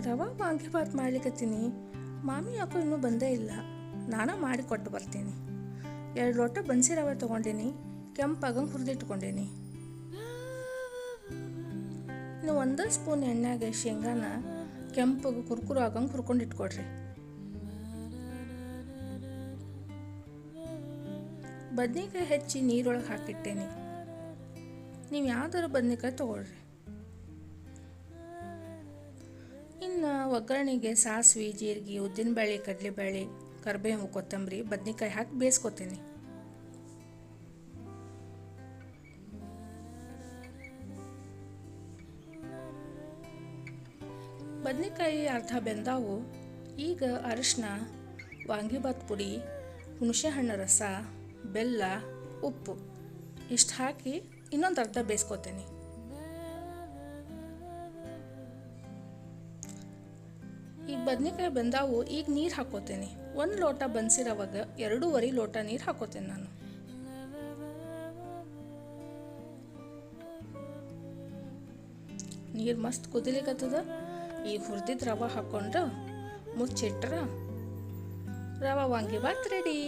ರವಾ ವಾಂಗಿಬಾತ್ ಮಾಡ್ಲಿಕತ್ತೀನಿ. ಮಾಮಿ ಯಾಕೋ ಇನ್ನೂ ಬಂದೇ ಇಲ್ಲ. ನಾನು ಮಾಡಿ ಕೊಟ್ಟು ಬರ್ತೀನಿ. 2 ಲೋಟ ಬನ್ಸಿ ರವೆ ತೊಗೊಂಡೀನಿ. ಕೆಂಪಾಗಂಗೆ ಹುರಿದಿಟ್ಕೊಂಡೀನಿ. ಇನ್ನು 1 ಸ್ಪೂನ್ ಎಣ್ಣೆಗೆ ಶೇಂಗಾನ ಕೆಂಪಗೆ ಕುರ್ಕುರು ಆಗಂಗೆ ಹುರ್ಕೊಂಡು ಇಟ್ಕೊಡ್ರಿ. ಬದ್ನಿಕಾಯಿ ಹೆಚ್ಚಿ ನೀರೊಳಗೆ ಹಾಕಿಟ್ಟೇನಿ. ನೀವು ಯಾವ್ದಾರು ಬದ್ನಿಕಾಯಿ ತೊಗೊಳ್ರಿ. ಇನ್ನು ಒಗ್ಗರಣೆಗೆ ಸಾಸಿವೆ, ಜೀರಿಗೆ, ಉದ್ದಿನಬೇಳೆ, ಕಡಲೆಬೇಳೆ, ಕರಿಬೇವು, ಕೊತ್ತಂಬರಿ, ಬದ್ನಿಕಾಯಿ ಹಾಕಿ ಬೇಯಿಸ್ಕೊತೀನಿ. ಬದ್ನಿಕಾಯಿ ಅರ್ಧ ಬೆಂದಾವು. ಈಗ ಅರಿಶಿನ, ವಾಂಗಿಬಾತ್ ಪುಡಿ, ಹುಣಸೆಹಣ್ಣು ರಸ, ಬೆಲ್ಲ, ಉಪ್ಪು ಇಷ್ಟು ಹಾಕಿ ಇನ್ನೊಂದು ಅರ್ಧ ಬೇಯಿಸ್ಕೊತೀನಿ. ಈಗ ಬದ್ನಿಕಾಯಿ ಬೆಂದಾವು. ಈಗ ನೀರು ಹಾಕೋತೀನಿ. 1 ಲೋಟ ಬನ್ಸಿರವಾಗ 2.5 ಲೋಟ ನೀರು ಹಾಕೋತೀನಿ ನಾನು. ನೀರು ಮಸ್ತ್ ಕುದಿಲಿಕ್ಕತ್ತದ. ಈಗ ಹುರಿದಿದ್ದು ರವೆ ಹಾಕ್ಕೊಂಡು ಮುಚ್ಚಿಟ್ರೆ ರವೆ ವಾಂಗಿಬಾತ್ ರೆಡಿ.